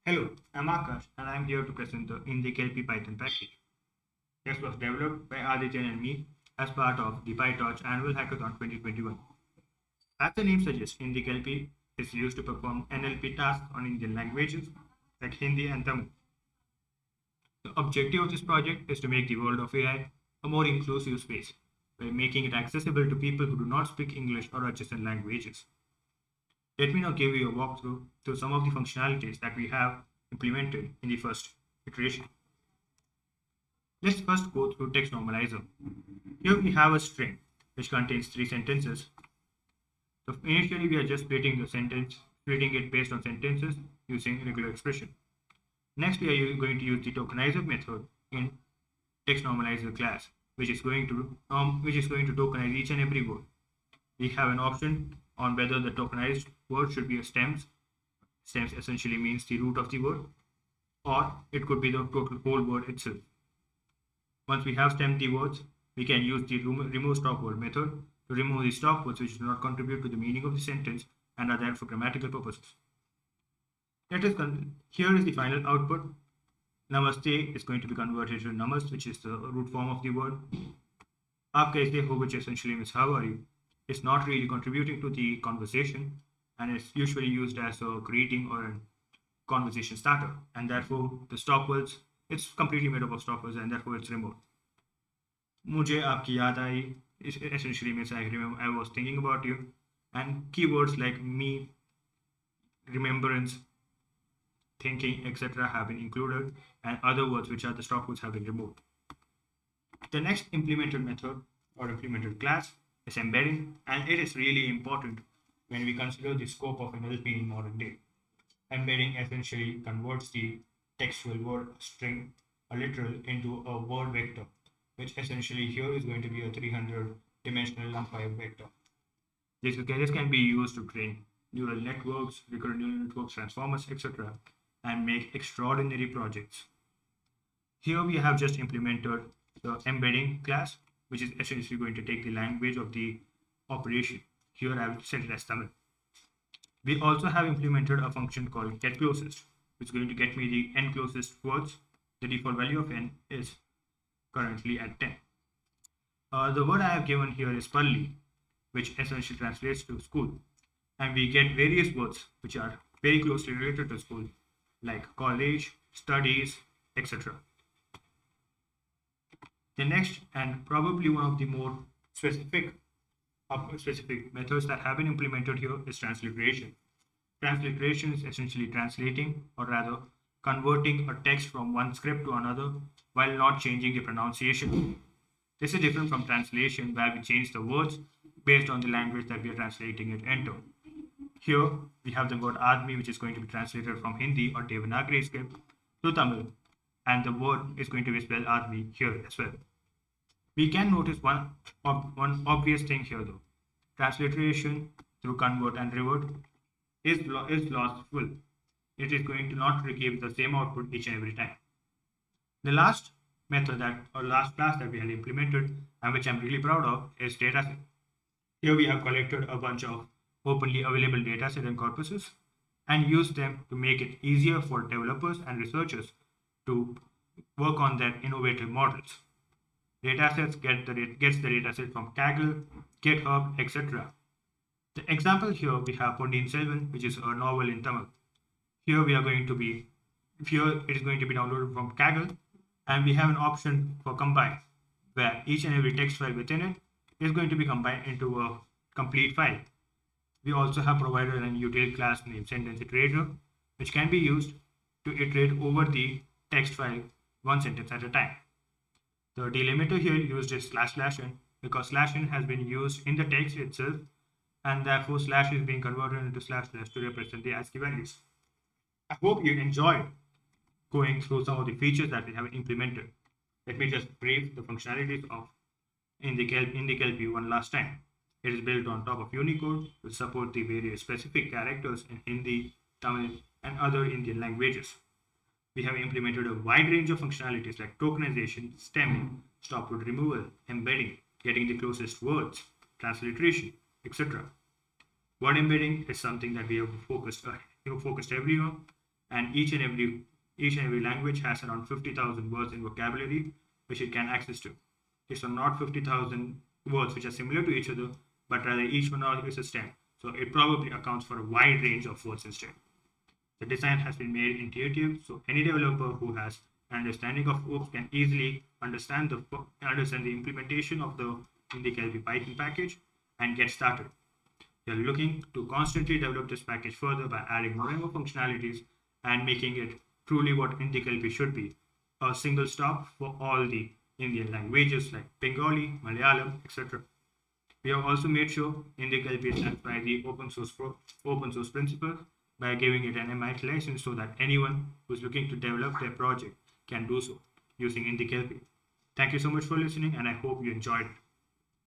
Hello, I'm Akash and I'm here to present the indicLP Python package. This was developed by Adityan and me as part of the PyTorch Annual Hackathon 2021. As the name suggests, indicLP is used to perform NLP tasks on Indian languages like Hindi and Tamil. The objective of this project is to make the world of AI a more inclusive space by making it accessible to people who do not speak English or adjacent languages. Let me now give you a walkthrough to some of the functionalities that we have implemented in the first iteration. Let's first go through text normalizer. Here we have a string which contains 3 sentences. So initially we are just splitting the sentence, splitting it based on sentences using regular expression. Next we are going to use the tokenizer method in text normalizer class, which is going to tokenize each and every word. We have an option on whether the tokenized word should be a stems. Stems essentially means the root of the word, or it could be the total whole word itself. Once we have stemmed the words, we can use the remove stop word method to remove the stop words which do not contribute to the meaning of the sentence and are there for grammatical purposes. Here is the final output. Namaste is going to be converted to namas, which is the root form of the word. Aap kaise ho, which essentially means how are you, is not really contributing to the conversation and is usually used as a greeting or a conversation starter, and therefore the stop words, it's completely made up of stop words and therefore it's removed. Mujhe aapki yaad aayi essentially means I was thinking about you, and keywords like me, remembrance, thinking, etc. have been included, and other words which are the stop words have been removed. The next implemented method or implemented class is embedding, and it is really important when we consider the scope of NLP in modern day. Embedding essentially converts the textual word string, a literal, into a word vector, which essentially here is going to be a 300-dimensional NumPy vector. This can be used to train neural networks, recurrent neural networks, transformers, etc., and make extraordinary projects. Here we have just implemented the embedding class, which is essentially going to take the language of the operation. Here I will set it as Tamil. We also have implemented a function called getClosest, which is going to get me the n closest words. The default value of n is currently at 10. The word I have given here is Palli, which essentially translates to school. And we get various words which are very closely related to school, like college, studies, etc. The next, and probably one of the more specific methods that have been implemented here is translucration. Translucration is essentially translating, or rather converting a text from one script to another while not changing the pronunciation. This is different from translation, where we change the words based on the language that we are translating it into. Here we have the word Admi, which is going to be translated from Hindi or Devanagari script to Tamil, and the word is going to be spelled Admi here as well. We can notice one obvious thing here though. Transliteration through convert and revert is lossful. It is going to not give the same output each and every time. The last method last class that we had implemented, and which I'm really proud of, is Dataset. Here we have collected a bunch of openly available dataset and corpuses and used them to make it easier for developers and researchers to work on their innovative models. Datasets gets the dataset from Kaggle, GitHub, etc. The example here we have Pondiyin Selvan, which is a novel in Tamil. Here it is going to be downloaded from Kaggle, and we have an option for combine, where each and every text file within it is going to be combined into a complete file. We also have provided an util class named sentence iterator, which can be used to iterate over the text file one sentence at a time. The delimiter here used is /n because /n has been used in the text itself, and therefore slash is being converted into // to represent the ASCII values. I hope you enjoyed going through some of the features that we have implemented. Let me just brief the functionalities of indicLP one last time. It is built on top of Unicode to support the various specific characters in Hindi, Tamil, and other Indian languages. We have implemented a wide range of functionalities like tokenization, stemming, stop word removal, embedding, getting the closest words, transliteration, etc. Word embedding is something that we have focused everyone, and each and every language has around 50,000 words in vocabulary which it can access to. These are not 50,000 words which are similar to each other, but rather each one is a stem. So it probably accounts for a wide range of words instead. The design has been made intuitive, so any developer who has an understanding of OOPs can easily understand the implementation of the indicLP Python package and get started. We are looking to constantly develop this package further by adding more and more functionalities and making it truly what indicLP should be, a single stop for all the Indian languages like Bengali, Malayalam, etc. We have also made sure indicLP stands by the open source principle by giving it an MIT license so that anyone who is looking to develop their project can do so using indicLP. Thank you so much for listening, and I hope you enjoyed it.